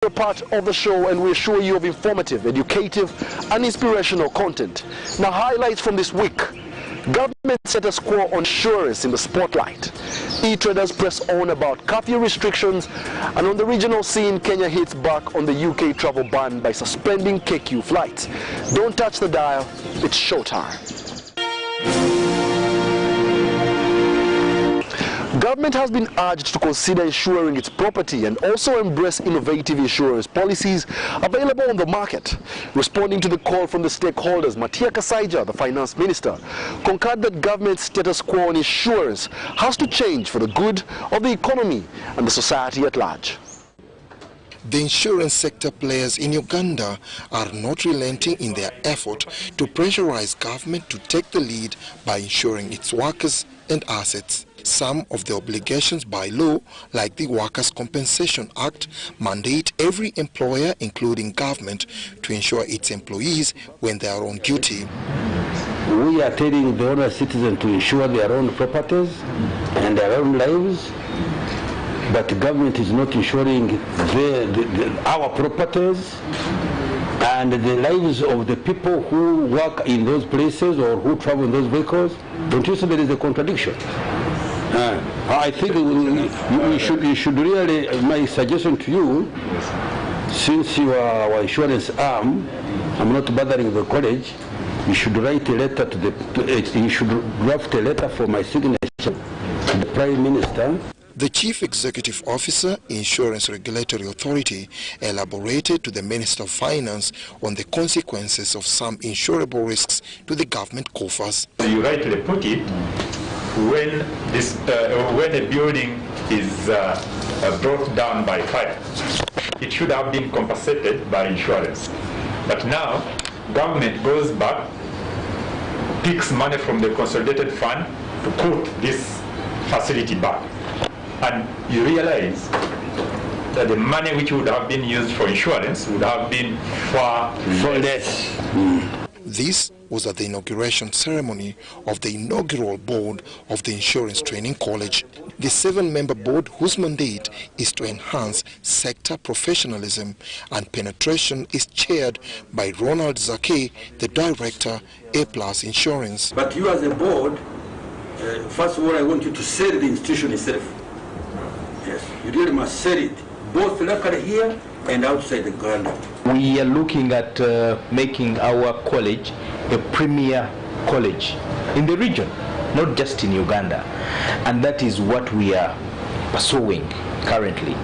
a part of the show, and we assure you of informative, educative, and inspirational content. Now, highlights from this week. Government status quo on insurance in the spotlight. E-traders press on about curfew restrictions, and on the regional scene, Kenya hits back on the UK travel ban by suspending KQ flights. Don't touch the dial, it's showtime. Government has been urged to consider insuring its property and also embrace innovative insurance policies available on the market. Responding to the call from the stakeholders, Matia Kasaija, the finance minister, concurred that government's status quo on insurance has to change for the good of the economy and the society at large. The insurance sector players in Uganda are not relenting in their effort to pressurize government to take the lead by insuring its workers and assets. Some of the obligations by law, like the Workers' Compensation Act, mandate every employer, including government, to insure its employees when they are on duty. We are telling the honest citizen to insure their own properties and their own lives, but the government is not insuring our properties and the lives of the people who work in those places or who travel in those vehicles. Don't you see there is a contradiction? I think you should really, my suggestion to you, since you are our insurance arm, I'm not bothering the college, you should write a letter to you should draft a letter for my signature to the Prime Minister. The Chief Executive Officer, Insurance Regulatory Authority, elaborated to the Minister of Finance on the consequences of some insurable risks to the government coffers. You rightly put it, when a building is brought down by fire, it should have been compensated by insurance. But now, government goes back, picks money from the consolidated fund to put this facility back. And you realize that the money which would have been used for insurance would have been far less. This was at the inauguration ceremony of the inaugural board of the Insurance Training College. The 7-member board, whose mandate is to enhance sector professionalism and penetration, is chaired by Ronald Zake, the director, A+ Insurance. But you as a board, first of all, I want you to sell the institution itself. Yes, you really must sell it, both locally here and outside the Uganda. We are looking at making our college a premier college in the region, not just in Uganda. And that is what we are pursuing currently.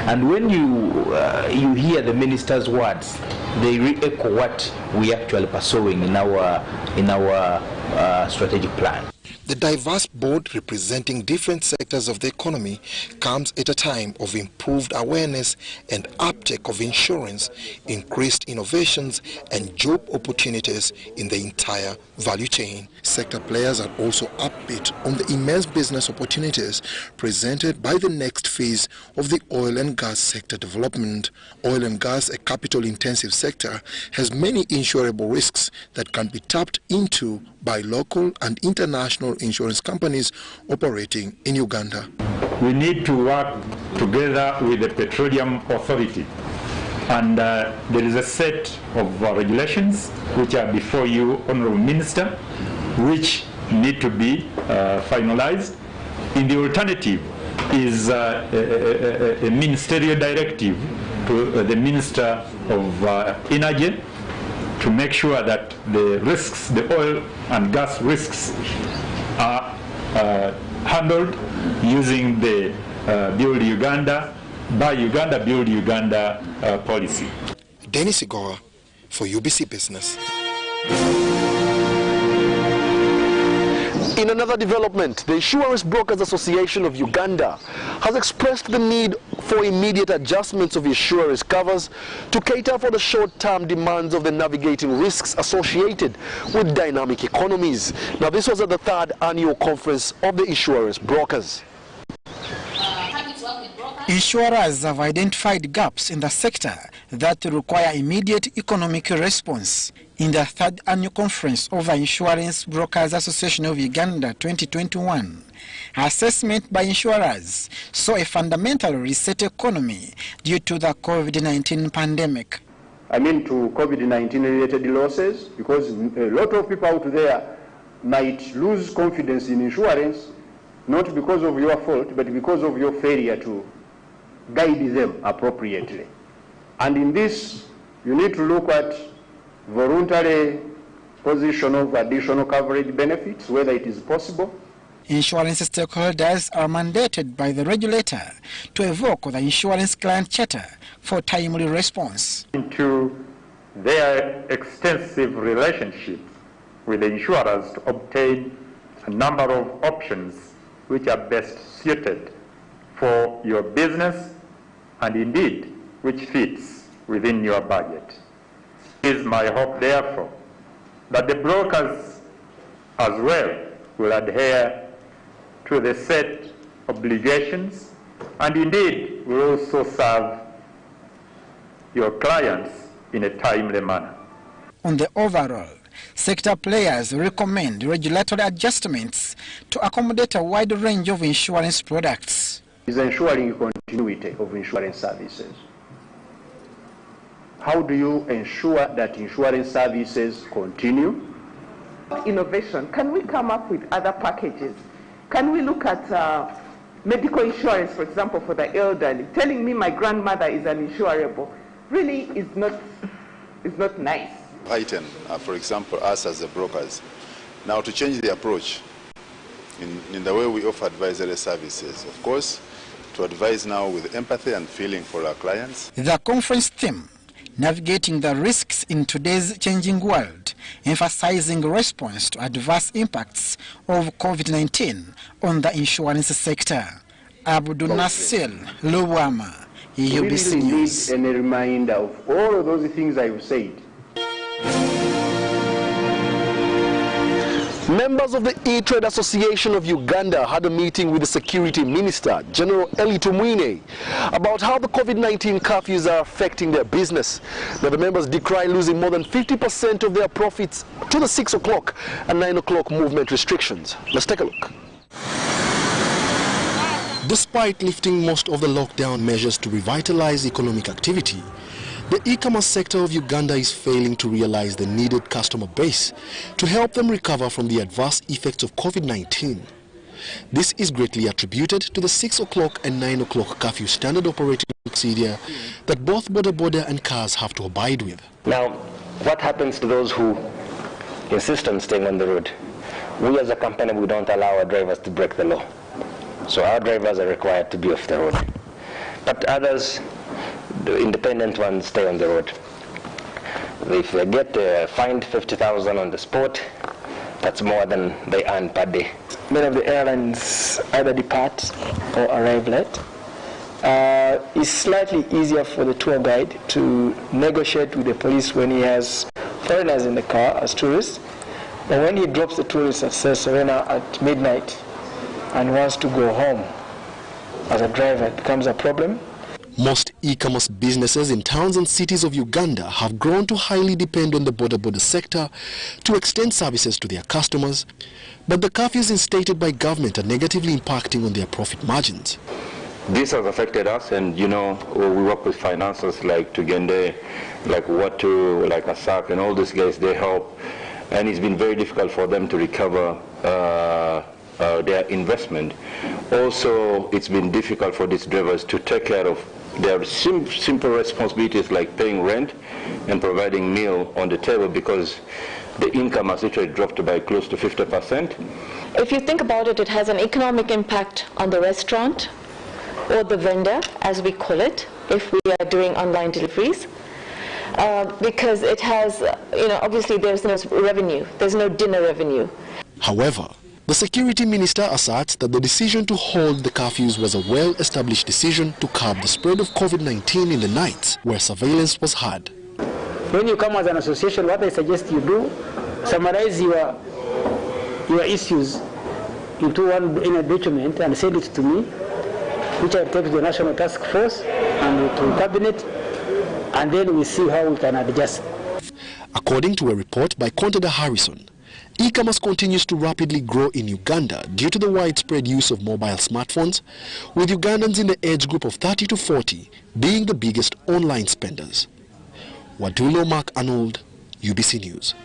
And when you hear the minister's words, they re-echo what we are actually pursuing in our strategic plan. The diverse board representing different sectors of the economy comes at a time of improved awareness and uptake of insurance, increased innovations and job opportunities in the entire value chain. Sector players are also upbeat on the immense business opportunities presented by the next phase of the oil and gas sector development. Oil and gas, a capital-intensive sector, has many insurable risks that can be tapped into by local and international insurance companies operating in Uganda. We need to work together with the Petroleum Authority, and there is a set of regulations which are before you, Honourable Minister, which need to be finalized. In the alternative is a ministerial directive to the Minister of Energy to make sure that the risks, the oil and gas risks, are handled using the Build Uganda, Buy Uganda, Build Uganda policy. Dennis Igoa for UBC Business. In another development, the Insurance Brokers Association of Uganda has expressed the need for immediate adjustments of insurance covers to cater for the short-term demands of the navigating risks associated with dynamic economies. Now, this was at the 3rd annual conference of the Insurance Brokers. Happy to work with brokers. Insurers have identified gaps in the sector that require immediate economic response. In the third annual conference of the Insurance Brokers Association of Uganda 2021, assessment by insurers saw a fundamental reset economy due to the COVID-19 pandemic. To COVID-19 related losses, because a lot of people out there might lose confidence in insurance, not because of your fault, but because of your failure to guide them appropriately. And in this, you need to look at voluntary position of additional coverage benefits, whether it is possible. Insurance stakeholders are mandated by the regulator to evoke the insurance client charter for timely response. Into their extensive relationship with the insurers to obtain a number of options which are best suited for your business and indeed which fits within your budget. It is my hope, therefore, that the brokers as well will adhere to the set obligations and indeed will also serve your clients in a timely manner. On the overall, sector players recommend regulatory adjustments to accommodate a wide range of insurance products. Is ensuring continuity of insurance services. How do you ensure that insurance services continue? Innovation. Can we come up with other packages? Can we look at medical insurance, for example, for the elderly? Telling me my grandmother is uninsurable really is not nice. Heighten, for example, us as the brokers, now to change the approach in the way we offer advisory services. Of course, to advise now with empathy and feeling for our clients. The conference theme, navigating the risks in today's changing world, emphasizing response to adverse impacts of COVID-19 on the insurance sector. Abdul Nasir Lubwama, UBC News. We need a reminder of all of those things I've said. Members of the E-Trade Association of Uganda had a meeting with the Security Minister, General Eli Tumwine, about how the COVID-19 curfews are affecting their business. Now, the members decry losing more than 50% of their profits to the 6 o'clock and 9 o'clock movement restrictions. Let's take a look. Despite lifting most of the lockdown measures to revitalize economic activity, the e-commerce sector of Uganda is failing to realize the needed customer base to help them recover from the adverse effects of COVID-19. This is greatly attributed to the 6 o'clock and 9 o'clock curfew standard operating procedure that both boda and cars have to abide with. Now, what happens to those who insist on staying on the road? We as a company, we don't allow our drivers to break the law. So our drivers are required to be off the road. But others, the independent ones, stay on the road. If they get fined 50,000 on the spot, that's more than they earn per day. Many of the airlines either depart or arrive late. It's slightly easier for the tour guide to negotiate with the police when he has foreigners in the car as tourists. But when he drops the tourists at Serena at midnight and wants to go home as a driver, it becomes a problem. Most e-commerce businesses in towns and cities of Uganda have grown to highly depend on the boda sector to extend services to their customers, but the curfews instated by government are negatively impacting on their profit margins. This has affected us, and we work with financiers like Tugende, like Watu, like Asak, and all these guys, they help, and it's been very difficult for them to recover their investment. Also, it's been difficult for these drivers to take care of their simple responsibilities like paying rent and providing meal on the table, because the income has literally dropped by close to 50%. If you think about it, it has an economic impact on the restaurant or the vendor, as we call it, if we are doing online deliveries, because it has, obviously there's no revenue, there's no dinner revenue. However, the security minister asserts that the decision to hold the curfews was a well-established decision to curb the spread of COVID-19 in the nights where surveillance was hard. When you come as an association, what I suggest you do, summarize your issues in a document and send it to me. which I take to the National Task Force and to Cabinet, and then we see how we can adjust. According to a report by Contenda Harrison, e-commerce continues to rapidly grow in Uganda due to the widespread use of mobile smartphones, with Ugandans in the age group of 30 to 40 being the biggest online spenders. Wadulo Mark Arnold, UBC News.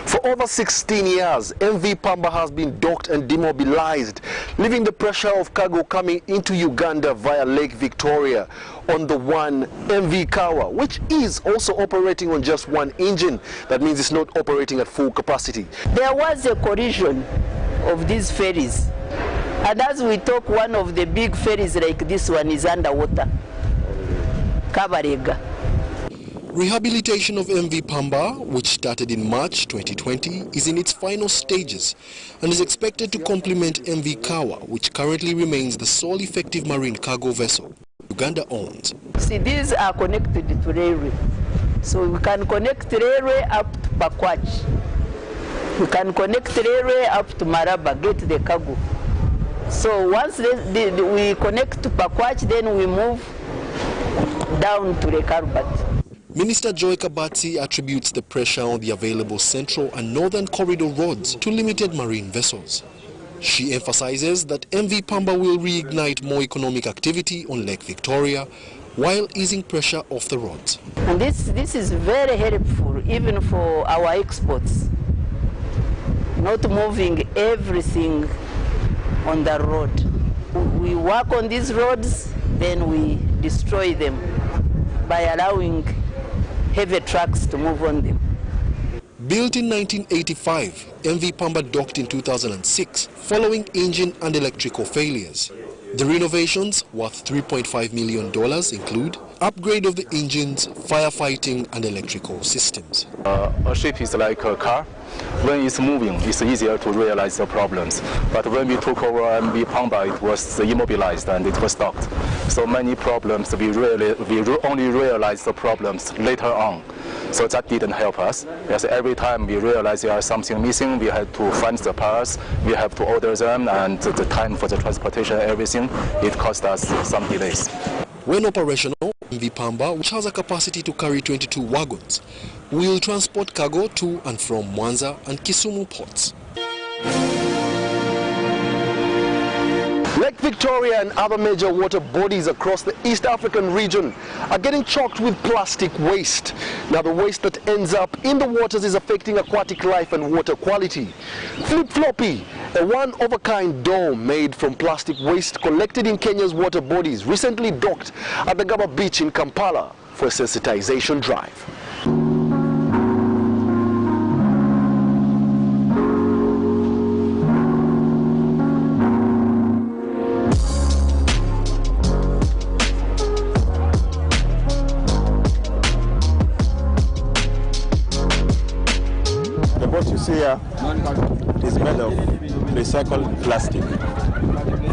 For over 16 years, MV Pamba has been docked and demobilized, leaving the pressure of cargo coming into Uganda via Lake Victoria on the one MV Kawa, which is also operating on just one engine. That means it's not operating at full capacity. There was a collision of these ferries, and as we talk, one of the big ferries like this one is underwater. Kabarega. Rehabilitation of MV Pamba, which started in March 2020, is in its final stages and is expected to complement MV Kawa, which currently remains the sole effective marine cargo vessel Uganda owns. See, these are connected to railway. So we can connect railway up to Pakwach. We can connect railway up to Maraba, get the cargo. So once we connect to Pakwach, then we move down to the Karbat. Minister Joy Kabatsi attributes the pressure on the available central and northern corridor roads to limited marine vessels. She emphasizes that MV Pamba will reignite more economic activity on Lake Victoria while easing pressure off the roads. And this is very helpful even for our exports, not moving everything on the road. We work on these roads, then we destroy them by allowing heavy trucks to move on them. Built in 1985, MV Pamba docked in 2006 following engine and electrical failures. The renovations, worth $3.5 million, include upgrade of the engines, firefighting and electrical systems. A ship is like a car. When it's moving, it's easier to realize the problems. But when we took over MV Pamba, it was immobilized and it was stopped. So many problems, we only realized the problems later on. So that didn't help us. Yes, every time we realized there is something missing, we had to find the parts, we have to order them, and the time for the transportation, everything, it cost us some delays. When operational, MV Pamba, which has a capacity to carry 22 wagons, will transport cargo to and from Mwanza and Kisumu ports. Lake Victoria and other major water bodies across the East African region are getting choked with plastic waste. Now the waste that ends up in the waters is affecting aquatic life and water quality. Flip Floppy, a one-of-a-kind doll made from plastic waste collected in Kenya's water bodies, recently docked at the Gaba beach in Kampala for a sensitization drive. What you see here is made of recycled plastic.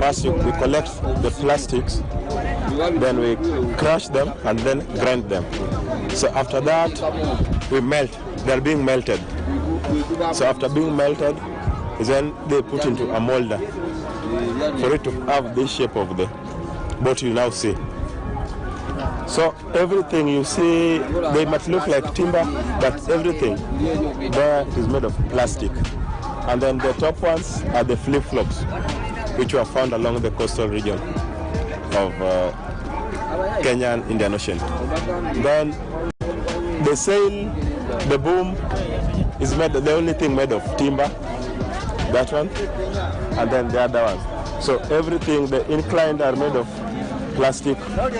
First we collect the plastics, then we crush them and then grind them. So after that we melt, they're being melted. So after being melted, then they put into a molder for it to have this shape of the bottle you now see. So everything you see, they might look like timber, but everything there is made of plastic. And then the top ones are the flip-flops, which were found along the coastal region of Kenya and Indian Ocean. Then the sail, the boom, is made, the only thing made of timber, that one, and then the other one. So everything, the inclined are made of plastic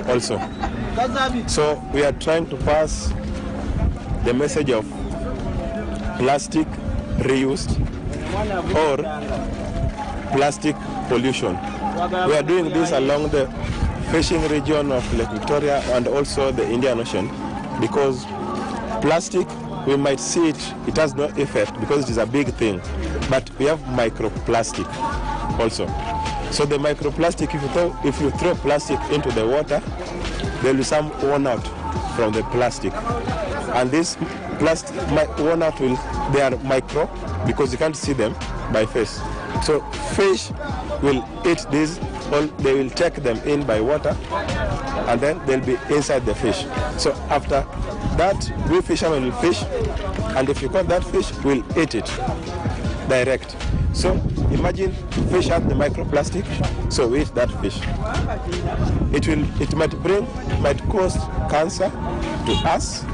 also. So we are trying to pass the message of plastic reused or plastic pollution. We are doing this along the fishing region of Lake Victoria and also the Indian Ocean, because plastic, we might see it has no effect because it is a big thing, but we have microplastic also. So the microplastic, if you throw plastic into the water, there will be some worn out from the plastic. And this plastic worn out they are micro because you can't see them by face. So fish will eat these, or they will take them in by water, and then they'll be inside the fish. So after that, we fishermen will fish, and if you caught that fish, we'll eat it direct. So imagine fish have the microplastic, so we eat that fish. It might cause cancer to us,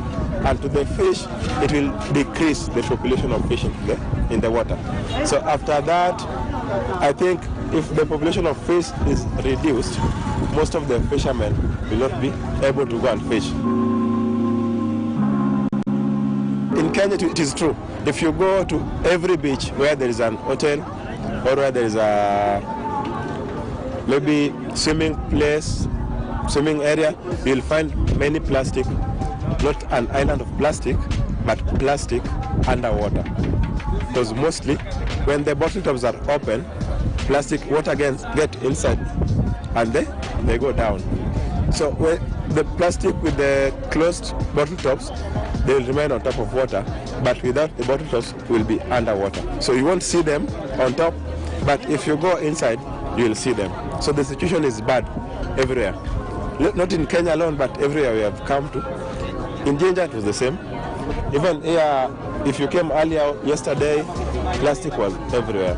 and to the fish, it will decrease the population of fish in the water. So after that, I think if the population of fish is reduced, most of the fishermen will not be able to go and fish. In Kenya, it is true. If you go to every beach where there is an hotel or where there is a maybe swimming place, swimming area, you'll find many plastic, not an island of plastic, but plastic underwater. Because mostly when the bottle tops are open, plastic water get inside and they go down. So when the plastic with the closed bottle tops, they will remain on top of water, but without the bottle tops will be underwater. So you won't see them on top, but if you go inside, you will see them. So the situation is bad everywhere. Not in Kenya alone, but everywhere we have come to. In Jinja, it was the same. Even here, if you came earlier yesterday, plastic was everywhere.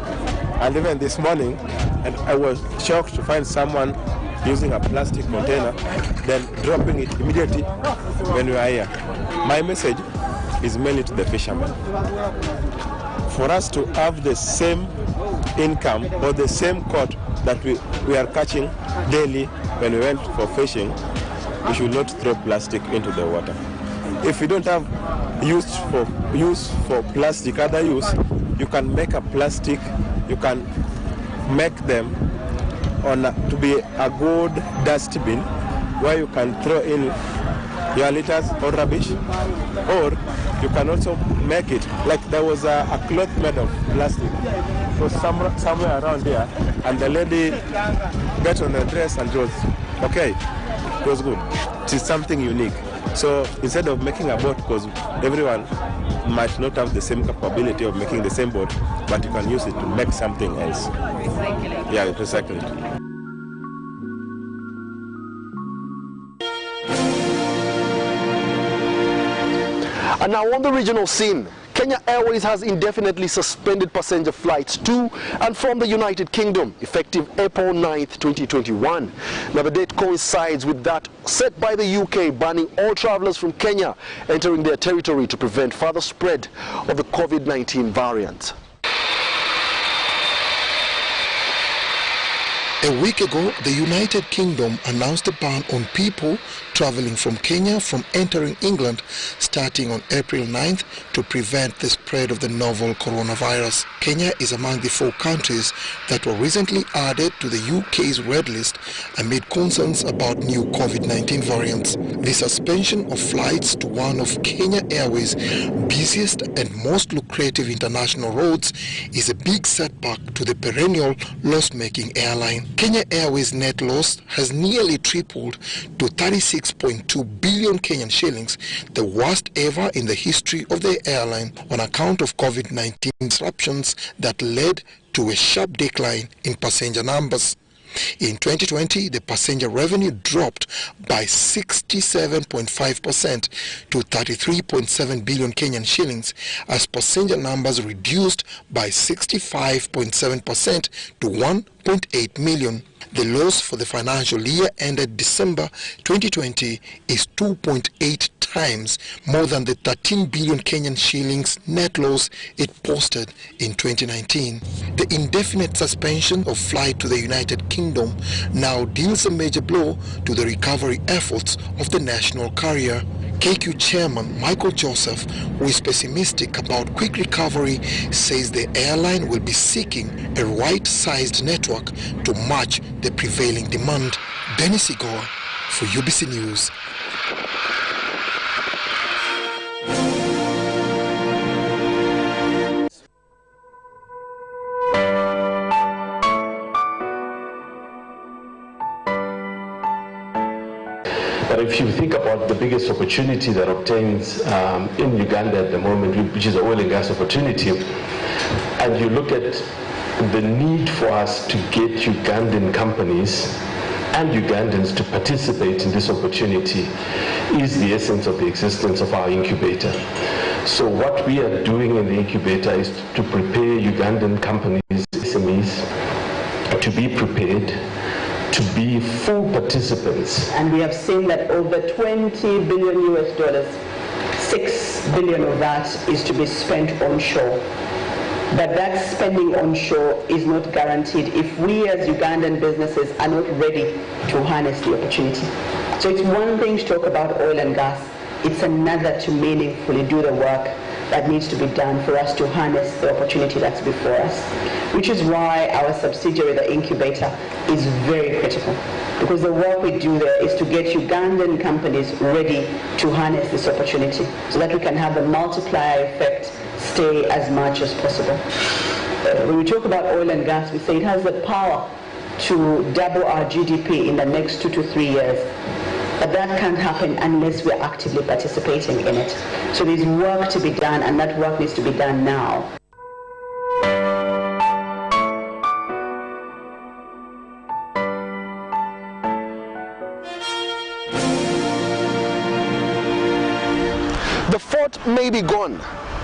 And even this morning, and I was shocked to find someone using a plastic container, then dropping it immediately when we were here. My message is mainly to the fishermen. For us to have the same income or the same caught that we are catching daily when we went for fishing, we should not throw plastic into the water. If you don't have use for plastic, other use, you can make a plastic, you can make them to be a good dustbin where you can throw in your litters or rubbish, or you can also make it like there was a cloth made of plastic. So somewhere around here, and the lady got on her dress and it was okay. It was good. It is something unique. So instead of making a boat, because everyone might not have the same capability of making the same boat, but you can use it to make something else. Recycle it. Yeah, recycle it. And now on the regional scene, Kenya Airways has indefinitely suspended passenger flights to and from the United Kingdom effective April 9th, 2021. Now the date coincides with that set by the UK banning all travelers from Kenya entering their territory to prevent further spread of the COVID-19 variant. A week ago, the United Kingdom announced a ban on people traveling from Kenya from entering England starting on April 9th to prevent the spread of the novel coronavirus. Kenya is among the 4 countries that were recently added to the UK's red list amid concerns about new COVID-19 variants. The suspension of flights to one of Kenya Airways' busiest and most lucrative international routes is a big setback to the perennial loss-making airline. Kenya Airways' net loss has nearly tripled to 36.2 billion Kenyan shillings, the worst ever in the history of the airline, on account of COVID-19 disruptions that led to a sharp decline in passenger numbers. In 2020, the passenger revenue dropped by 67.5% to 33.7 billion Kenyan shillings as passenger numbers reduced by 65.7% to 1.8 million. The loss for the financial year ended December 2020 is 2.8 times more than the 13 billion Kenyan shillings net loss it posted in 2019. The indefinite suspension of flight to the United Kingdom now deals a major blow to the recovery efforts of the national carrier. KQ chairman Michael Joseph, who is pessimistic about quick recovery, says the airline will be seeking a right-sized network to match the prevailing demand. Benny Sigoa for UBC News. But if you think about the biggest opportunity that obtains in Uganda at the moment, which is the oil and gas opportunity, and you look at the need for us to get Ugandan companies and Ugandans to participate in this opportunity is the essence of the existence of our incubator. So what we are doing in the incubator is to prepare Ugandan companies, SMEs, to be prepared to be full participants. And we have seen that over $20 billion US, 6 billion of that is to be spent onshore. But that spending onshore is not guaranteed if we as Ugandan businesses are not ready to harness the opportunity. So it's one thing to talk about oil and gas, it's another to meaningfully do the work that needs to be done for us to harness the opportunity that's before us, which is why our subsidiary, the incubator, is very critical. Because the work we do there is to get Ugandan companies ready to harness this opportunity so that we can have the multiplier effect stay as much as possible. When we talk about oil and gas, we say it has the power to double our GDP in the next 2 to 3 years. But that can't happen unless we're actively participating in it. So there's work to be done, and that work needs to be done now. The fort may be gone,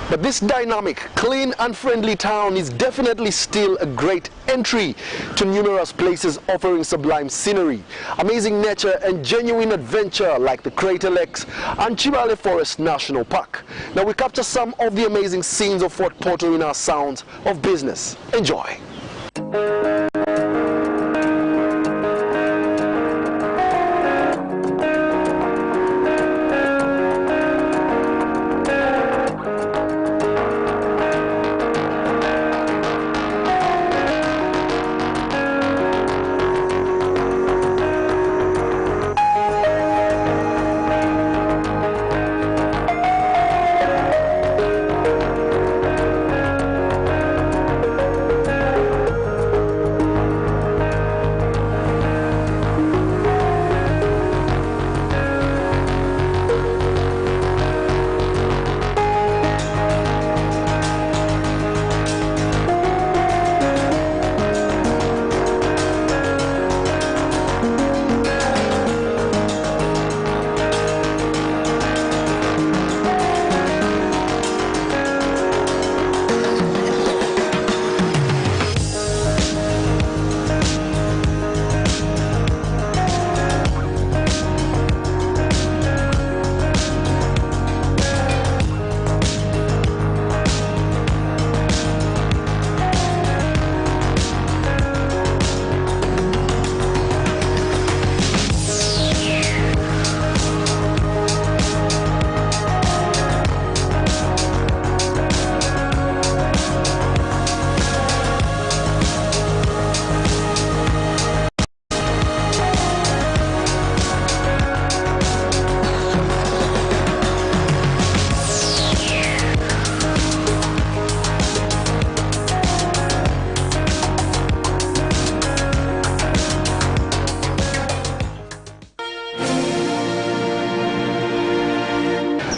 but this dynamic, clean and friendly town is definitely still a great entry to numerous places offering sublime scenery, amazing nature and genuine adventure like the Crater Lakes and Chibale Forest National Park. Now we capture some of the amazing scenes of Fort Portal in our Sounds of Business. Enjoy.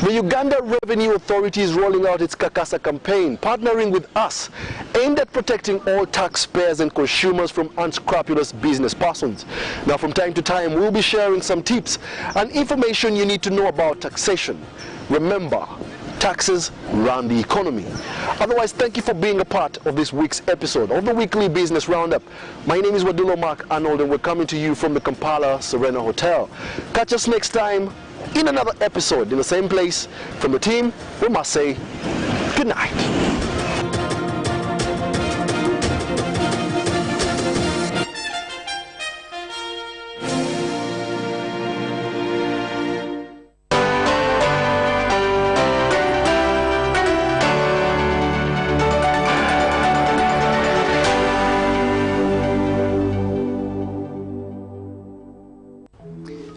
The Uganda Revenue Authority is rolling out its Kakasa campaign, partnering with us, aimed at protecting all taxpayers and consumers from unscrupulous business persons. Now, from time to time, we'll be sharing some tips and information you need to know about taxation. Remember, taxes run the economy. Otherwise, thank you for being a part of this week's episode of the Weekly Business Roundup. My name is Wadulo Mark Arnold, and we're coming to you from the Kampala Serena Hotel. Catch us next time in another episode in the same place. From the team, we must say good night.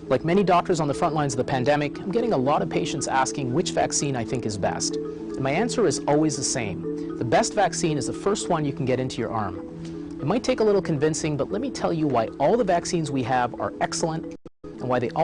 Like many doctors on the front lines of the pandemic, I'm getting a lot of patients asking which vaccine I think is best. And my answer is always the same. The best vaccine is the first one you can get into your arm. It might take a little convincing, but let me tell you why all the vaccines we have are excellent and why they all